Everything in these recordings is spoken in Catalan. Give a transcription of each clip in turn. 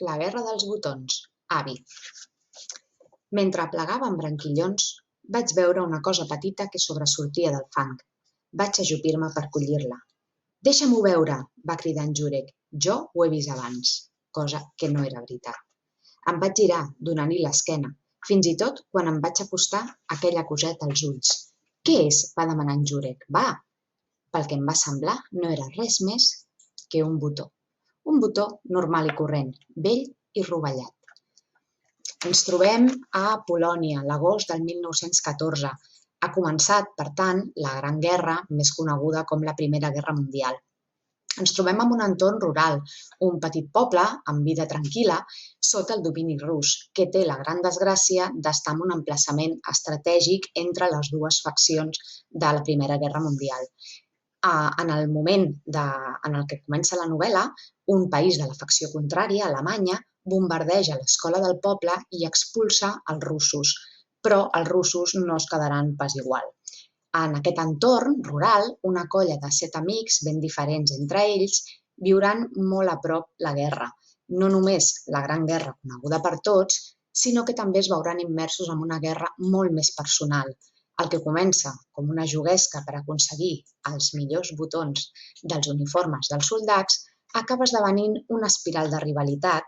La guerra dels botons, avi. Mentre plegava amb branquillons, vaig veure una cosa petita que sobresortia del fang. Vaig ajupir-me per collir-la. «Deixa-m'ho veure!», va cridar en Jurek. «Jo ho he vist abans», cosa que no era veritat. Em vaig girar, donant-li l'esquena, fins i tot quan em vaig acostar aquella coseta als ulls. «Què és?», va demanar en Jurek. «Va!». Pel que em va semblar, no era res més que un botó. Un botó normal i corrent, vell i rovellat. Ens trobem a Polònia, l'agost del 1914. Ha començat, per tant, la Gran Guerra, més coneguda com la Primera Guerra Mundial. Ens trobem en un entorn rural, un petit poble amb vida tranquil·la sota el domini rus, que té la gran desgràcia d'estar en un emplaçament estratègic entre les dues faccions de la Primera Guerra Mundial. En el moment en el que comença la novel·la, un país de la facció contrària, Alemanya, bombardeja l'escola del poble i expulsa els russos, però els russos no es quedaran pas igual. En aquest entorn rural, una colla de 7 amics, ben diferents entre ells, viuran molt a prop la guerra. No només la Gran Guerra coneguda per tots, sinó que també es veuran immersos en una guerra molt més personal. El que comença com una juguesca per aconseguir els millors botons dels uniformes dels soldats acaba esdevenint una espiral de rivalitat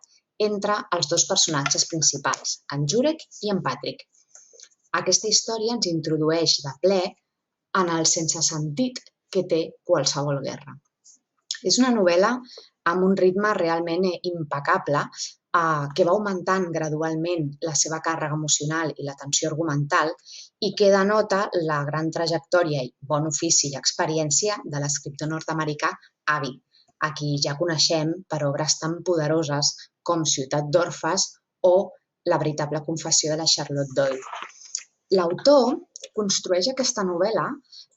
entre els dos personatges principals, en Jurek i en Patrick. Aquesta història ens introdueix de ple en el sense sentit que té qualsevol guerra. És una novel·la amb un ritme realment impecable que va augmentant gradualment la seva càrrega emocional i la tensió argumental i que denota la gran trajectòria i bon ofici i experiència de l'escriptor nord-americà Avi, a qui ja coneixem per obres tan poderoses com Ciutat d'Orfes o La veritable confessió de la Charlotte Doyle. L'autor construeix aquesta novel·la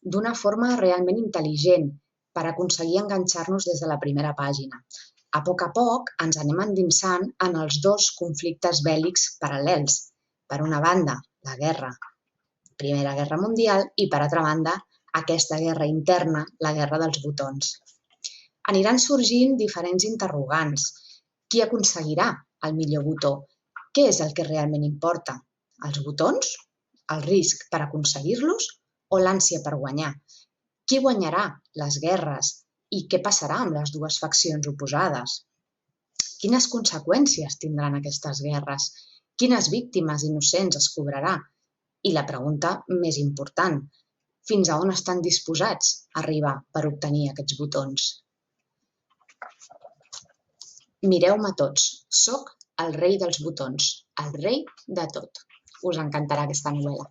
d'una forma realment intel·ligent per aconseguir enganxar-nos des de la primera pàgina. A poc ens anem endinsant en els dos conflictes bèl·lics paral·lels. Per una banda, la Primera Guerra Mundial i, per altra banda, aquesta guerra interna, la guerra dels botons. Aniran sorgint diferents interrogants. Qui aconseguirà el millor botó? Què és el que realment importa? Els botons? El risc per aconseguir-los? O l'ànsia per guanyar? Qui guanyarà les guerres? I què passarà amb les dues faccions oposades? Quines conseqüències tindran aquestes guerres? Quines víctimes innocents es cobrarà? I la pregunta més important, fins a on estan disposats a arribar per obtenir aquests botons? Mireu-me tots, soc el rei dels botons, el rei de tot. Us encantarà aquesta novel·la.